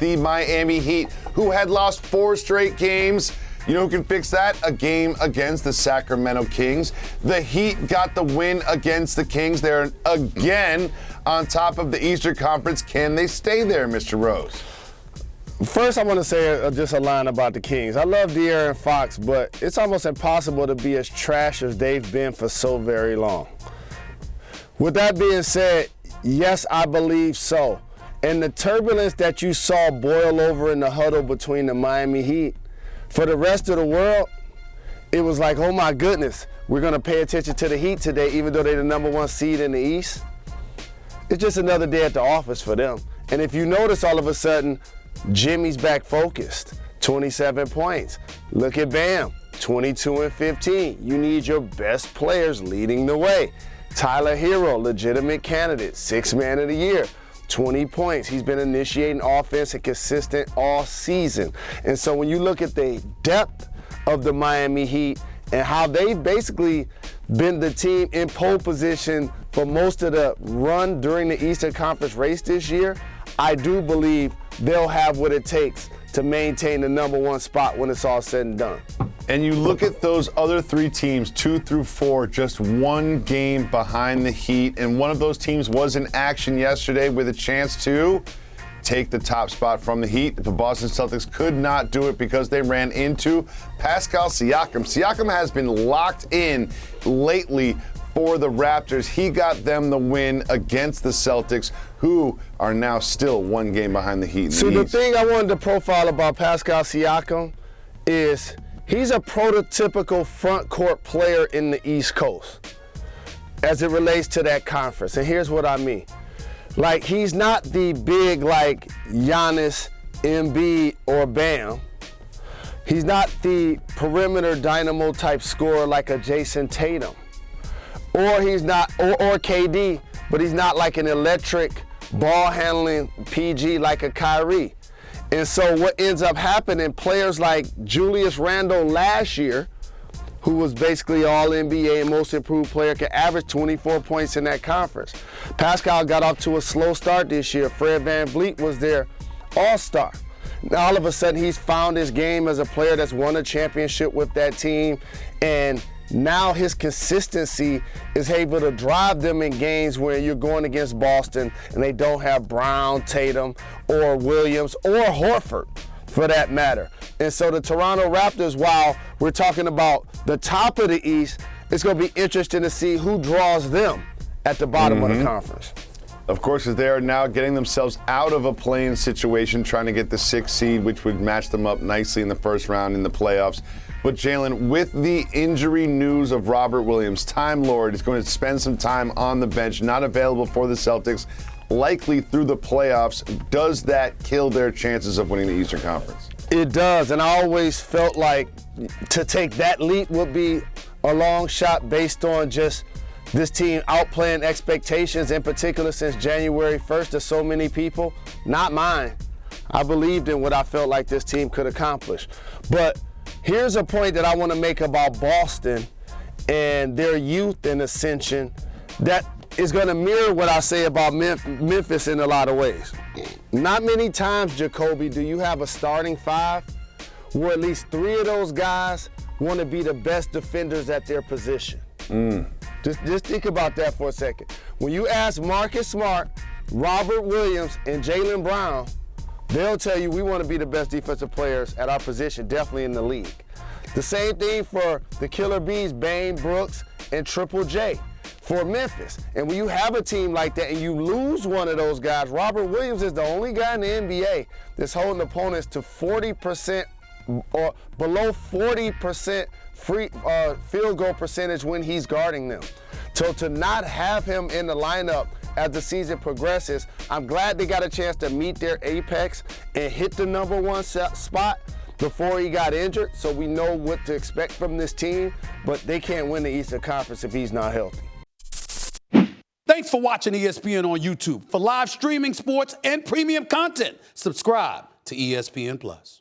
the Miami Heat, who had lost 4 straight games. You know who can fix that? A game against the Sacramento Kings. The Heat got the win against the Kings. They're again on top of the Eastern Conference. Can they stay there, Mr. Rose? First, I want to say just a line about the Kings. I love De'Aaron Fox, but it's almost impossible to be as trash as they've been for so very long. With that being said, yes, I believe so. And the turbulence that you saw boil over in the huddle between the Miami Heat, for the rest of the world, it was like, oh my goodness, we're going to pay attention to the Heat today, even though they're the #1 seed in the East. It's just another day at the office for them. And if you notice, all of a sudden, Jimmy's back focused, 27 points. Look at Bam, 22 and 15. You need your best players leading the way. Tyler Hero, legitimate candidate, 6th man of the year, 20 points. He's been initiating offense and consistent all season. And so when you look at the depth of the Miami Heat and how they've basically been the team in pole position for most of the run during the Eastern Conference race this year, I do believe they'll have what it takes to maintain the #1 spot when it's all said and done. And you look at those other 3 teams, 2 through 4, just 1 game behind the Heat, and one of those teams was in action yesterday with a chance to take the top spot from the Heat. The Boston Celtics could not do it because they ran into Pascal Siakam. Siakam has been locked in lately for the Raptors. He got them the win against the Celtics, who are now still 1 game behind the Heat. So the thing I wanted to profile about Pascal Siakam is he's a prototypical front court player in the East Coast as it relates to that conference. And here's what I mean. Like, he's not the big like Giannis, Embiid, or Bam. He's not the perimeter dynamo type scorer like a Jason Tatum. Or he's not, or KD, but he's not like an electric ball handling PG like a Kyrie. And so what ends up happening, players like Julius Randle last year, who was basically all NBA and most improved player, can average 24 points in that conference. Pascal got off to a slow start this year. Fred VanVleet was their all-star. Now all of a sudden he's found his game as a player that's won a championship with that team, and now his consistency is able to drive them in games where you're going against Boston and they don't have Brown, Tatum, or Williams, or Horford for that matter. And so the Toronto Raptors, while we're talking about the top of the East, it's going to be interesting to see who draws them at the bottom of the conference. Of course, as they are now getting themselves out of a play-in situation, trying to get the 6th seed, which would match them up nicely in the first round in the playoffs. But Jalen, with the injury news of Robert Williams, Time Lord is going to spend some time on the bench, not available for the Celtics, likely through the playoffs. Does that kill their chances of winning the Eastern Conference? It does, and I always felt like to take that leap would be a long shot based on just this team outplaying expectations, in particular since January 1st to so many people. Not mine. I believed in what I felt like this team could accomplish. But here's a point that I want to make about Boston and their youth and ascension that is going to mirror what I say about Memphis in a lot of ways. Not many times, Jacoby, do you have a starting 5 where at least 3 of those guys want to be the best defenders at their position. Just think about that for a second. When you ask Marcus Smart, Robert Williams, and Jaylen Brown, they'll tell you we want to be the best defensive players at our position, definitely in the league. The same thing for the Killer Bees, Bane, Brooks, and Triple J for Memphis. And when you have a team like that and you lose one of those guys, Robert Williams is the only guy in the NBA that's holding opponents to 40% or below 40% field goal percentage when he's guarding them. So to not have him in the lineup as the season progresses, I'm glad they got a chance to meet their apex and hit the #1 spot before he got injured, so we know what to expect from this team, but they can't win the Eastern Conference if he's not healthy. Thanks for watching ESPN on YouTube. For live streaming sports and premium content, subscribe to ESPN+.